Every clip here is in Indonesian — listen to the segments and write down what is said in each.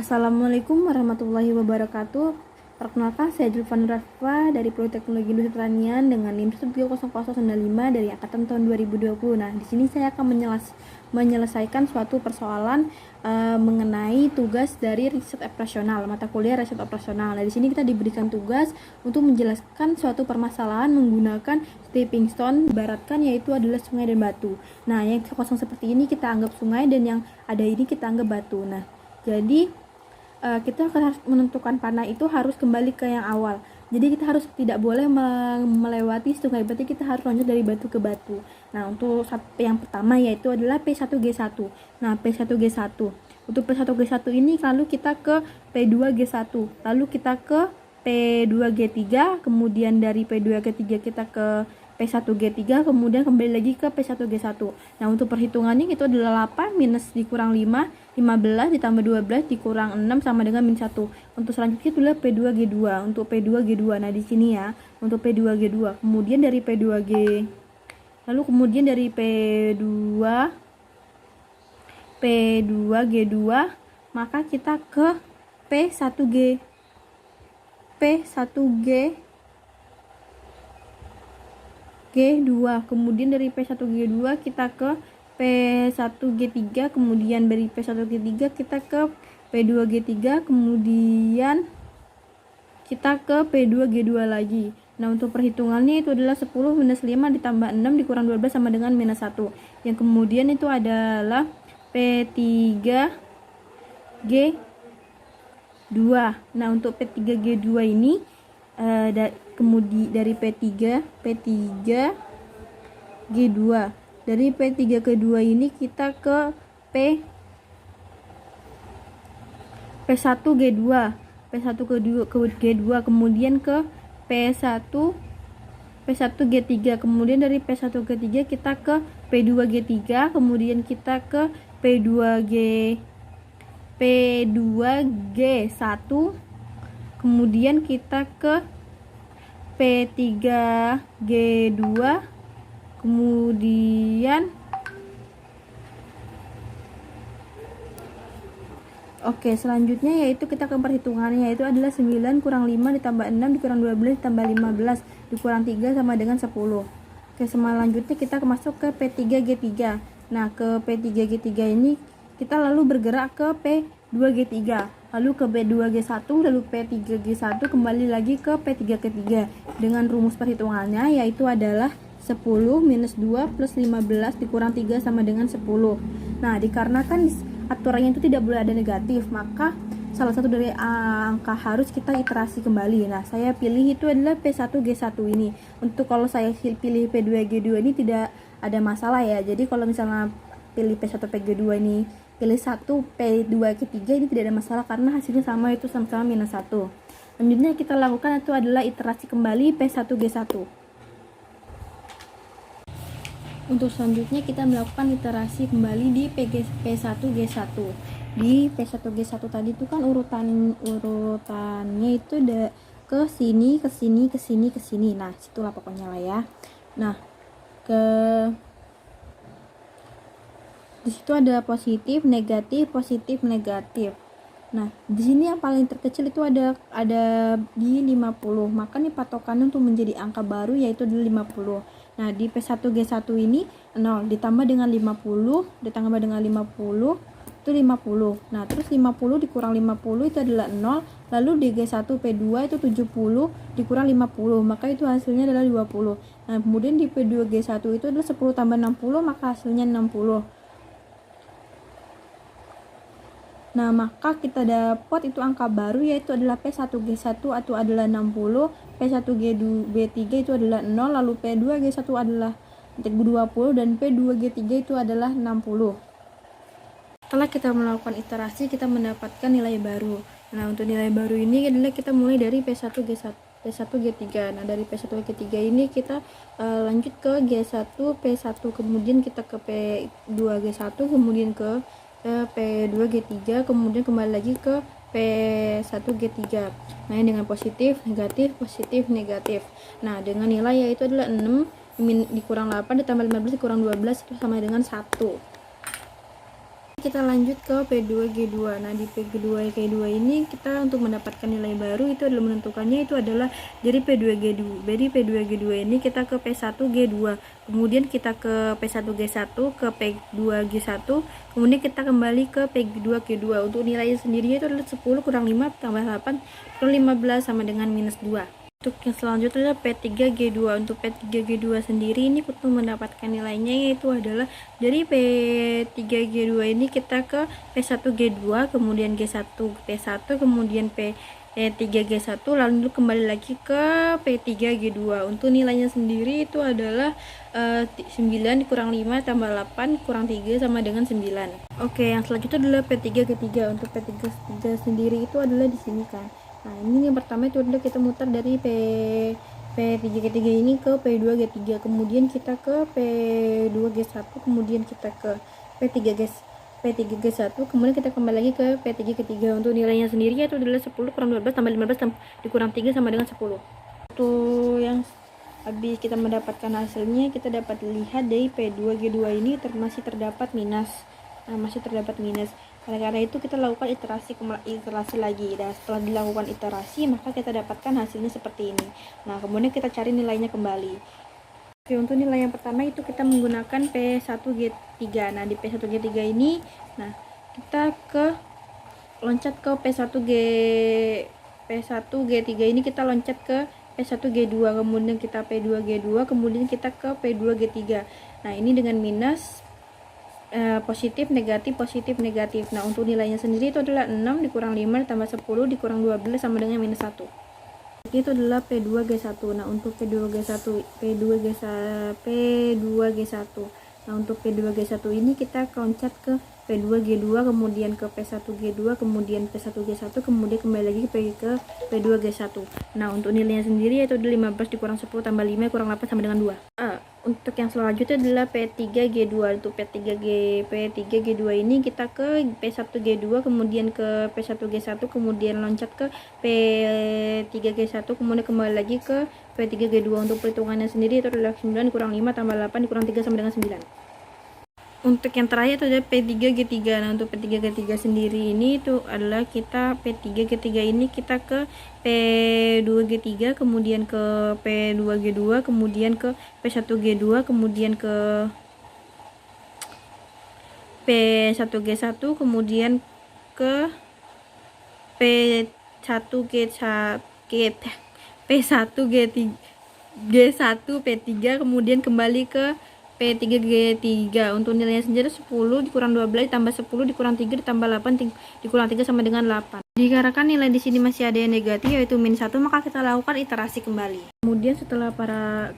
Assalamualaikum warahmatullahi wabarakatuh. Perkenalkan, saya Julfan Rafa dari Prodi Teknologi Industri Pertanian dengan NIM 1300095 dari angkatan tahun 2020. Nah, di sini saya akan menyelesaikan suatu persoalan mengenai tugas dari riset operasional, mata kuliah riset operasional. Nah, di sini kita diberikan tugas untuk menjelaskan suatu permasalahan menggunakan stepping stone, ibaratkan yaitu adalah sungai dan batu. Nah, yang kosong seperti ini kita anggap sungai dan yang ada ini kita anggap batu. Nah, jadi kita harus menentukan panah itu harus kembali ke yang awal. Jadi kita harus tidak boleh melewati sungai, berarti kita harus lanjut dari batu ke batu. Nah, untuk yang pertama yaitu adalah P1G1. Nah, P1G1. Untuk P1G1 ini lalu kita ke P2G1, lalu kita ke P2G3, kemudian dari P2G3 kita ke P1G3, kemudian kembali lagi ke P1G1. Nah, untuk perhitungannya itu adalah 8 minus dikurang 5, 15 ditambah 12 dikurang 6 sama dengan min 1. Untuk selanjutnya itulah P2G2. Untuk P2G2. Nah, di sini ya, untuk P2G2. Kemudian dari P2G lalu kemudian dari P2G2 maka kita ke P1G G2, kemudian dari P1G2 kita ke P1G3, kemudian dari P1G3 kita ke P2G3, kemudian kita ke P2G2 lagi. Nah, untuk perhitungannya itu adalah 10 minus 5 ditambah 6 dikurang 12 sama dengan minus 1. Yang kemudian itu adalah P3G2. Nah, untuk P3G2 ini kemudian dari P3G2. Dari P3G2 ini kita ke P1G2, kemudian ke P1G3, kemudian dari P1G3 kita ke P2G3, kemudian kita ke P2G1, kemudian kita ke P3G2, kemudian selanjutnya yaitu kita ke perhitungannya, yaitu adalah 9 kurang 5 ditambah 6 dikurang 12 ditambah 15 dikurang 3 sama dengan 10. Selanjutnya kita masuk ke P3G3. Nah, ke P3G3 ini kita lalu bergerak ke P2G3, lalu ke P2G1, lalu P3G1, kembali lagi ke P3G3 dengan rumus perhitungannya yaitu adalah 10 minus 2 plus 15 dikurang 3 sama dengan 10. Nah, dikarenakan aturannya itu tidak boleh ada negatif, maka salah satu dari angka harus kita iterasi kembali. Nah, saya pilih itu adalah P1G1 ini. Untuk kalau saya pilih P2G2 ini tidak ada masalah ya. Jadi kalau misalnya pilih P1P2 ini pilih 1 P2G3 ini tidak ada masalah karena hasilnya sama, itu sama-sama minus 1. Selanjutnya kita lakukan itu adalah iterasi kembali P1G1. Untuk selanjutnya kita melakukan iterasi kembali di P1G1. Di P1G1 tadi itu kan urutannya itu ke sini, ke sini, ke sini, ke sini. Nah, situlah pokoknya lah ya. Nah, di situ ada positif, negatif, positif, negatif. Nah, di sini yang paling terkecil itu ada di 50. Maka nih patokannya untuk menjadi angka baru yaitu di 50. Nah, di P1G1 ini 0 ditambah dengan 50 ditambah dengan 50 itu 50. Nah, terus 50 dikurang 50 itu adalah 0. Lalu di G1P2 itu 70 dikurang 50, maka itu hasilnya adalah 20. Nah, kemudian di P2G1 itu adalah 10 tambah 60, maka hasilnya 60. Nah, maka kita dapat itu angka baru yaitu adalah P1G1 atau adalah 60, P1G3 itu adalah 0, lalu P2G1 adalah 20 dan P2G3 itu adalah 60. Setelah kita melakukan iterasi, kita mendapatkan nilai baru. Nah, untuk nilai baru ini adalah kita mulai dari P1G3. Nah, dari P1G3 ini kita lanjut ke G1, P1, kemudian kita ke P2G1, kemudian ke P2G3, kemudian kembali lagi ke P1G3. Nah, ini dengan positif, negatif, positif, negatif. Nah, dengan nilai yaitu adalah 6 dikurang 8 ditambah 15 dikurang 12 itu sama dengan 1. Kita lanjut ke P2G2. Nah, di P2G2 ini kita untuk mendapatkan nilai baru itu adalah menentukannya itu adalah dari P2G2. Dari P2G2 ini kita ke P1G2. Kemudian kita ke P1G1, ke P2G1, kemudian kita kembali ke P2G2. Untuk nilainya sendiri itu adalah 10 kurang 5 tambah 8 kurang 15 sama dengan minus 2. Untuk yang selanjutnya adalah P3G2. Untuk P3G2 sendiri ini untuk mendapatkan nilainya yaitu adalah dari P3G2 ini kita ke P1G2, kemudian G1 P1, kemudian P3G1, lalu kembali lagi ke P3G2. Untuk nilainya sendiri itu adalah 9 kurang 5 tambah 8 kurang 3 sama dengan 9. Oke, yang selanjutnya adalah P3G3. Untuk P3G3 sendiri itu adalah di sini kan. Nah, ini yang pertama itu udah kita muter dari P3G3 ini ke P2G3, kemudian kita ke P2G1, kemudian kita ke P3G1, kemudian kita kembali lagi ke P3G3. Untuk nilainya sendiri itu adalah 10 kurang 12 tambah 15 dikurang 3 sama dengan 10. Untuk yang habis kita mendapatkan hasilnya, kita dapat lihat dari P2G2 ini masih terdapat minus. Karena itu kita lakukan iterasi lagi. Dan setelah dilakukan iterasi, maka kita dapatkan hasilnya seperti ini. Nah, kemudian kita cari nilainya kembali. Oke, untuk nilai yang pertama itu kita menggunakan P1G3. Nah, di P1G3 ini, nah, kita loncat ke P1G3 ini kita loncat ke P1G2, kemudian kita P2G2, kemudian kita ke P2G3. Nah, ini dengan minus, positif negatif. Nah, untuk nilainya sendiri itu adalah 6 dikurang 5 tambah 10 dikurang 12 sama dengan minus 1. Itu adalah P2G1. Nah, untuk P2G1 nah, untuk P2G1 ini kita loncat ke P2G2, kemudian ke P1G2, kemudian P1G1, kemudian kembali lagi ke P2G1. Nah, untuk nilainya sendiri yaitu 15 dikurang 10 tambah 5 kurang 8 sama dengan 2. Untuk yang selanjutnya adalah P3G2. Untuk P3G2 ini kita ke P1G2, kemudian ke P1G1, kemudian loncat ke P3G1, kemudian kembali lagi ke P3G2. Untuk perhitungannya sendiri itu adalah 9 kurang 5 tambah 8 dikurang 3 sama dengan 9. Untuk yang terakhir itu adalah P3G3. Nah, untuk P3G3 sendiri ini itu adalah kita P3G3 ini kita ke P2G3, kemudian ke P2G2, kemudian ke P1G2, kemudian ke P1G1, kemudian ke P1G1 P3, kemudian kembali ke P3G3. Untuk nilainya sendiri 10 dikurang 12 ditambah 10 dikurang 3 ditambah 8 dikurang 3 sama dengan 8. Dikarenakan nilai di sini masih ada yang negatif yaitu -1, maka kita lakukan iterasi kembali. Kemudian setelah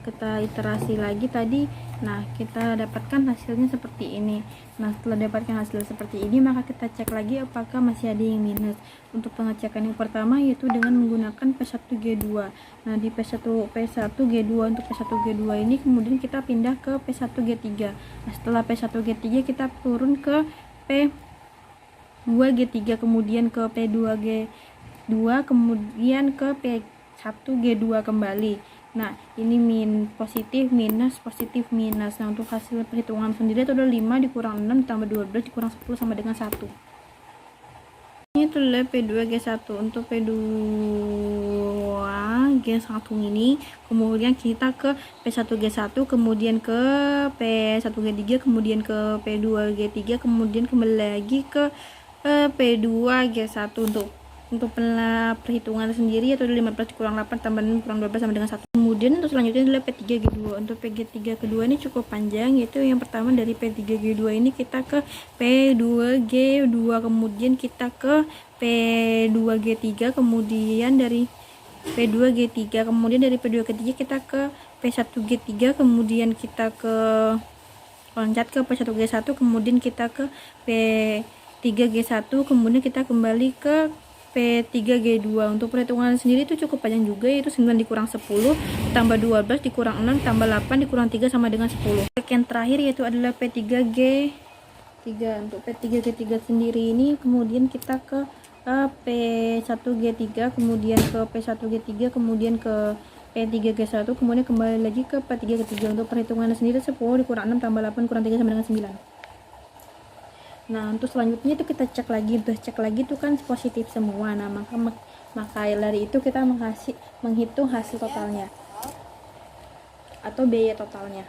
kita iterasi lagi tadi, nah, kita dapatkan hasilnya seperti ini. Nah, setelah dapatkan hasil seperti ini, maka kita cek lagi apakah masih ada yang minus. Untuk pengecekan yang pertama yaitu dengan menggunakan P1G2. Nah, di P1G2 untuk P1G2 ini kemudian kita pindah ke P1G3. Nah, setelah P1G3 kita turun ke P2G3, kemudian ke P2G2, kemudian ke P1G2 kembali. Nah, ini positif minus. Nah, untuk hasil perhitungan sendiri itu adalah 5 dikurang 6 ditambah 12 dikurang 10 sama dengan 1. Ini adalah P2G1. Untuk P2G1 ini kemudian kita ke P1G1, kemudian ke P1G3, kemudian ke P2G3, kemudian kembali lagi ke P2G1. Untuk perhitungan sendiri yaitu 15 dikurang 8 tambah 6 kurang 12 sama dengan 1. Kemudian untuk selanjutnya adalah P3G2. Untuk P3 kedua ini cukup panjang, yaitu yang pertama dari P3G2 ini kita ke P2G2, kemudian kita ke P2G3, kemudian dari P2G3, kemudian dari P2G3 kita ke P1G3, kemudian kita loncat ke P1G1, kemudian kita ke P3G1, kemudian kita kembali ke P3G2. Untuk perhitungan sendiri itu cukup panjang juga, yaitu 9 dikurang 10 tambah 12 dikurang 6 tambah 8 dikurang 3 sama dengan 10. Yang terakhir yaitu adalah P3G3. Untuk P3G3 sendiri ini kemudian kita ke P1G3, kemudian ke P1G3, kemudian ke P3G1, kemudian kembali lagi ke P3G3. Untuk perhitungan sendiri 10 dikurang 6 tambah 8 kurang 3 sama dengan 9. Nah, untuk selanjutnya itu kita cek lagi, udah cek lagi itu kan positif semua. Nah, maka dari itu kita menghitung hasil totalnya atau biaya totalnya.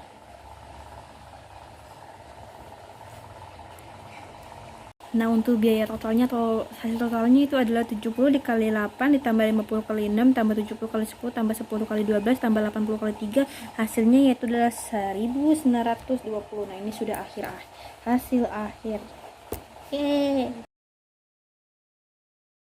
Nah, untuk biaya totalnya atau hasil totalnya itu adalah 70 dikali 8 ditambah 50 kali 6 tambah 70 kali 10 tambah 10 kali 12 tambah 80 kali 3, hasilnya yaitu adalah 1920. Nah, ini sudah hasil akhir. Yeay.